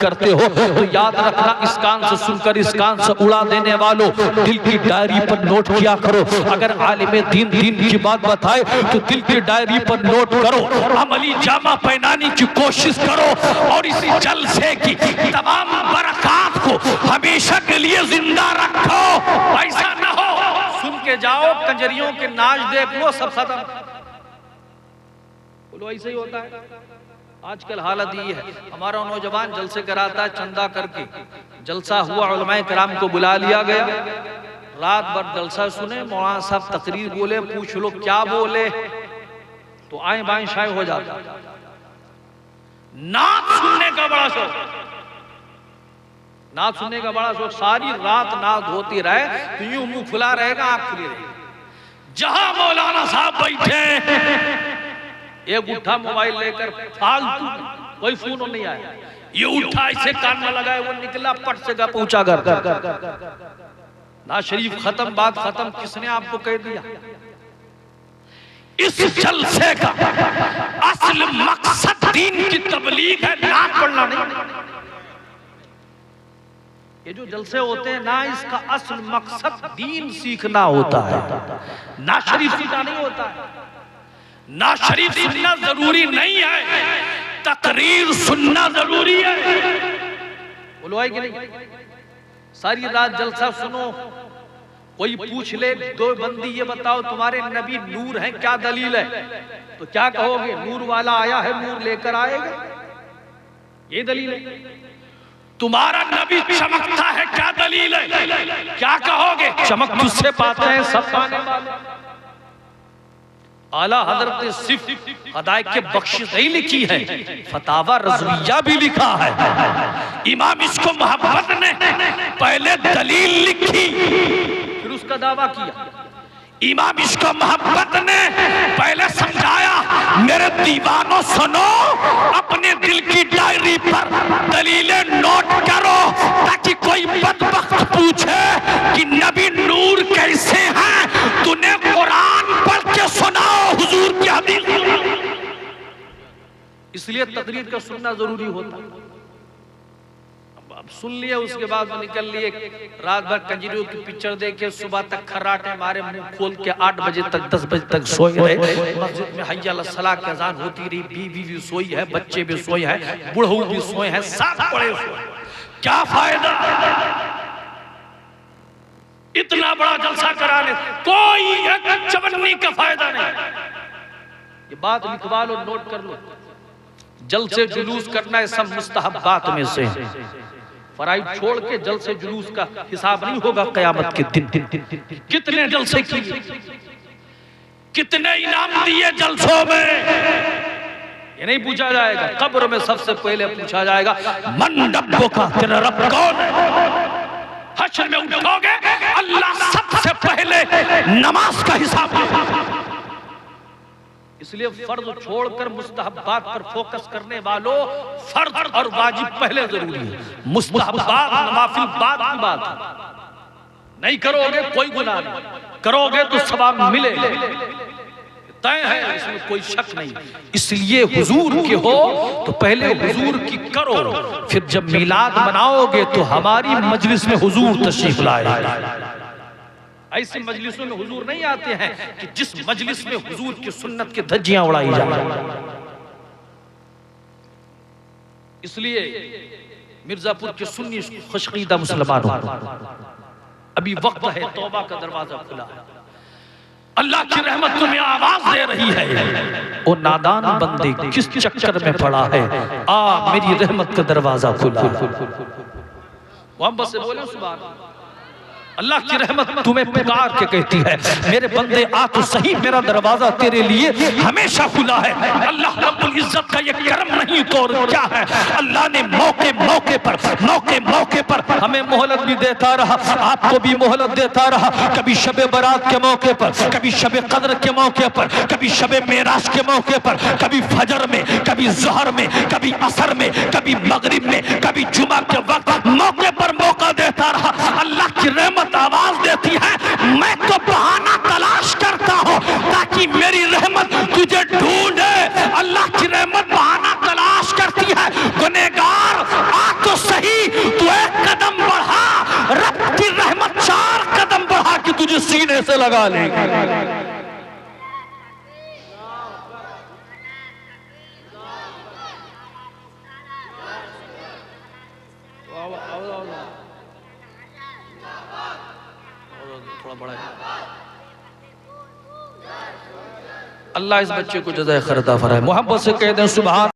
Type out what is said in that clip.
करते हो तो याद रखना, इस कान से सुनकर इस कान से उड़ा देने वालों, दिल की डायरी पर नोट किया करो। अगर आलिम दीन की बात बताए तो दिल की डायरी पर नोट करो, अमली जामा पहनाने की कोशिश करो और इसी जलसे की तमाम बरकत को हमेशा के लिए जिंदा रखो। ऐसा ना हो सुन के जाओ कंजरियों के नाच देख लो सब खत्म। बोलो ऐसे ही होता है आजकल। हालत ये है, हमारा नौजवान जलसे कराता है चंदा करके। जलसा हुआ, उलमाए कराम को बुला लिया गया, रात भर जलसा सुने, मौलाना साहब तकरीर बोले, पूछ लो क्या बोले तो आए बाएं शाये हो जाता। नात सुनने का बड़ा शौक, नात सुनने का बड़ा शौक, सारी रात नात होती रहे तो यूं मुंह खुला रहेगा, आंख खुली रहेगी। जहां मौलाना साहब बैठे एक उठा मोबाइल लेकर फालतू, कोई फोन नहीं आया, ये उठा इसे कान में लगाए, वो निकला पट से पहुंचा घर। ना शरीफ खत्म, बात खत्म। किसने आपको कह दिया? इस जलसे का असल मकसद दीन की तबलीग है, नात पढ़ना नहीं। ये जो जलसे होते हैं ना, इसका असल मकसद दीन सीखना होता है, ना शरीफ सीखना नहीं होता है। ना शरीफ सुनना जरूरी नहीं है, तकरीर सुनना जरूरी है। बोलो है कि नहीं? सारी रात जलसा सुनो, कोई पूछ ले दो बंदी ये बताओ तुम्हारे नबी नूर हैं, क्या दलील है? तो क्या कहोगे? नूर वाला आया है, नूर लेकर आएगा, ये दलील है। तुम्हारा नबी चमकता है, क्या दलील है? क्या कहोगे? चमक तुझसे पाते हैं सब पाने वाले। आला हजरत ने सिर्फ हदायत के बख्शिश नहीं लिखी है, फतावा रज़विया भी लिखा है। इमाम इसको मोहब्बत ने पहले दलील लिखी फिर उसका दावा किया। इमाम इसको मोहब्बत ने पहले समझाया, मेरे दीवानों सुनो, अपने दिल की डायरी पर दलीलें नोट करो ताकि कोई बदबख्त पूछे कि नबी नूर कैसे हैं, तूने कुरान पढ़ के सुनाओ, हुजूर की हदीस सुनाओ। इसलिए तकरीर का सुनना जरूरी होता है। अब सुन लिया, उसके बाद में निकल लिए, रात भर कंजरियों की पिक्चर देखे, सुबह तक खर्राटे मारे, मुंह खोल के 8 बजे तक 10 बजे तक सोए रहे। मस्जिद में हय्या अला सलाह की अज़ान होती रही, बीवी भी सोई है, बच्चे भी सोए हैं, बूढ़े भी सोए हैं, सब पड़े सोए। क्या फायदा इतना बड़ा जलसा कराने, कोई एक चवन्नी का फायदा नहीं। ये बात लिखवा लो, नोट कर लो। जलसे जुलूस करना है सब मुस्तहब्बात में से, फराइज छोड़ के जलसे जुलूस का हिसाब नहीं होगा क़यामत के दिन। कितने जलसे किए, कितने इनाम दिए जलसों में, ये नहीं पूछा जाएगा। कब्र में सबसे पहले पूछा जाएगा, मन रब्बुका, तेरा रब कौन है? हश्र में उठोगे, अल्लाह सबसे पहले नमाज का हिसाब लेगा। इसलिए फर्ज छोड़कर मुस्तहब्बात पर फोकस करने वालों, फर्ज और वाजिब पहले जरूरी है, मुस्तहब्बात नवाफिल बाद की बात है। नहीं करोगे कोई गुनाह नहीं, करोगे तो सवाब मिलेगा, तय है, इसमें कोई शक नहीं। इसलिए हुजूर के हो तो पहले हुजूर की करो, फिर जब मिलाद मनाओगे तो हमारी मजलिस में हुजूर तशरीफ लाए। ऐसी मजलिसों में हुजूर नहीं आते हैं कि जिस मजलिस में हुजूर की सुन्नत की धज्जियां उड़ाई जाए। इसलिए मिर्जापुर के सुन्नी खुशकीदा मुसलमानों, अभी वक्त है, तौबा का दरवाजा खुला है, अल्लाह की रहमत तुम्हें आवाज दे रही है। ओ नादान बंदे किस चक्कर में पड़ा है, आ मेरी रहमत का दरवाजा खुला। मोहब्बत से बोले सुभान अल्लाह। अल्लाह की रहमत तुम्हें पुकार के कहती है, मेरे बंदे आ तो सही, मेरा दरवाजा तेरे लिए हमेशा खुला है। अल्लाह रब्बुल इज्जत का ये करम नहीं तो और क्या है। अल्लाह ने मौके मौके पर हमें मोहलत भी देता रहा, आपको भी मोहलत देता रहा। कभी शबे बारात के मौके पर, कभी शबे कद्र के मौके पर, कभी शबे मेराज के मौके पर, कभी फजर में, कभी ज़हर में, कभी असर में, कभी मगरिब में, कभी जुमा के वक्त मौके पर मौका देता रहा। अल्लाह की रहमत आवाज देती है, मैं तो बहाना तलाश करता हूं ताकि मेरी रहमत तुझे ढूंढे। अल्लाह की रहमत बहाना तलाश करती है, गुनहगार आ तो से लगा लेंगे। थोड़ा बड़ा है। अल्लाह इस बच्चे को जज़ाए खैर अता फरमाए। मोहब्बत से कह दें सुभान